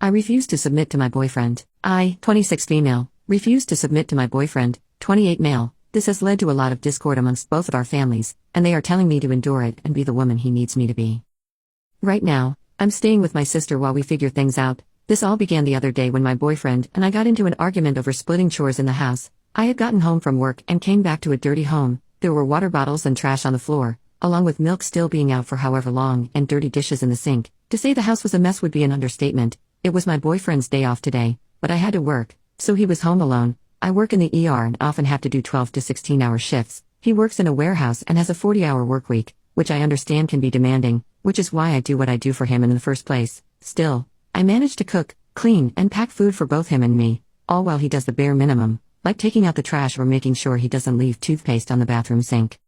I refused to submit to my boyfriend. I, 26 female, refused to submit to my boyfriend, 28 male. This has led to a lot of discord amongst both of our families, and they are telling me to endure it and be the woman he needs me to be. Right now, I'm staying with my sister while we figure things out. This all began the other day when my boyfriend and I got into an argument over splitting chores in the house. I had gotten home from work and came back to a dirty home. There were water bottles and trash on the floor, along with milk still being out for however long, and dirty dishes in the sink. To say the house was a mess would be an understatement. It was my boyfriend's day off today, but I had to work, so he was home alone. I work in the ER and often have to do 12 to 16-hour shifts. He works in a warehouse and has a 40-hour work week, which I understand can be demanding, which is why I do what I do for him in the first place. Still, I manage to cook, clean, and pack food for both him and me, all while he does the bare minimum, like taking out the trash or making sure he doesn't leave toothpaste on the bathroom sink.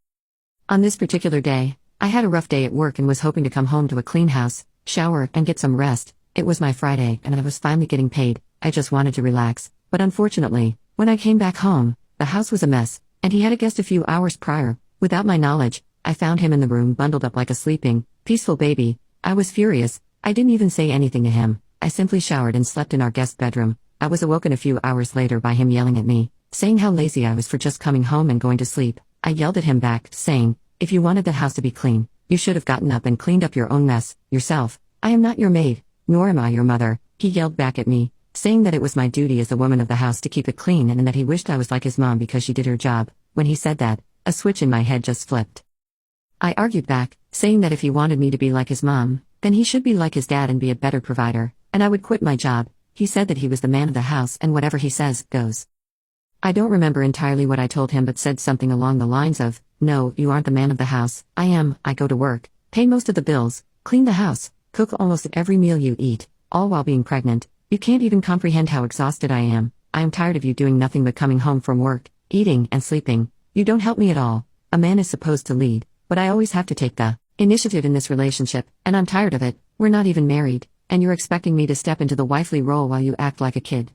On this particular day, I had a rough day at work and was hoping to come home to a clean house, shower, and get some rest. It was my Friday and I was finally getting paid. I just wanted to relax, but unfortunately, when I came back home, the house was a mess, and he had a guest a few hours prior. Without my knowledge, I found him in the room bundled up like a sleeping, peaceful baby. I was furious. I didn't even say anything to him. I simply showered and slept in our guest bedroom. I was awoken a few hours later by him yelling at me, saying how lazy I was for just coming home and going to sleep. I yelled at him back, saying, "If you wanted the house to be clean, you should have gotten up and cleaned up your own mess, yourself. I am not your maid, nor am I your mother." He yelled back at me, saying that it was my duty as the woman of the house to keep it clean and that he wished I was like his mom because she did her job. When he said that, a switch in my head just flipped. I argued back, saying that if he wanted me to be like his mom, then he should be like his dad and be a better provider, and I would quit my job. He said that he was the man of the house and whatever he says, goes. I don't remember entirely what I told him but said something along the lines of, "No, you aren't the man of the house. I am. I go to work, pay most of the bills, clean the house, cook almost every meal you eat, all while being pregnant. You can't even comprehend how exhausted I am. I am tired of you doing nothing but coming home from work, eating, and sleeping. You don't help me at all. A man is supposed to lead, but I always have to take the initiative in this relationship, and I'm tired of it. We're not even married, and you're expecting me to step into the wifely role while you act like a kid."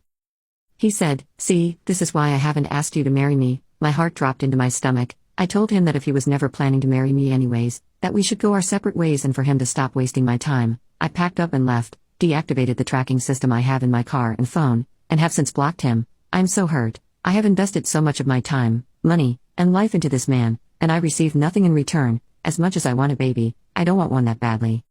He said, "See, this is why I haven't asked you to marry me." My heart dropped into my stomach. I told him that if he was never planning to marry me anyways, that we should go our separate ways and for him to stop wasting my time. I packed up and left, deactivated the tracking system I have in my car and phone, and have since blocked him. I'm so hurt. I have invested so much of my time, money, and life into this man, and I received nothing in return. As much as I want a baby, I don't want one that badly.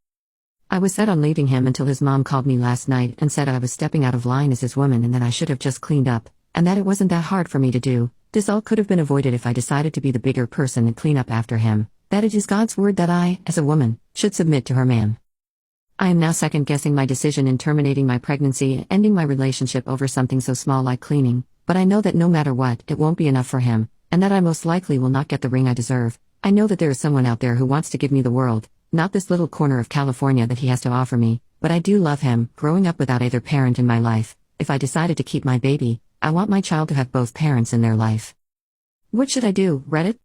I was set on leaving him until his mom called me last night and said I was stepping out of line as his woman and that I should have just cleaned up, and that it wasn't that hard for me to do. This all could have been avoided if I decided to be the bigger person and clean up after him. That it is God's word that I, as a woman, should submit to her man. I am now second-guessing my decision in terminating my pregnancy and ending my relationship over something so small like cleaning, but I know that no matter what, it won't be enough for him, and that I most likely will not get the ring I deserve. I know that there is someone out there who wants to give me the world, not this little corner of California that he has to offer me, but I do love him. Growing up without either parent in my life, if I decided to keep my baby, I want my child to have both parents in their life. What should I do, Reddit?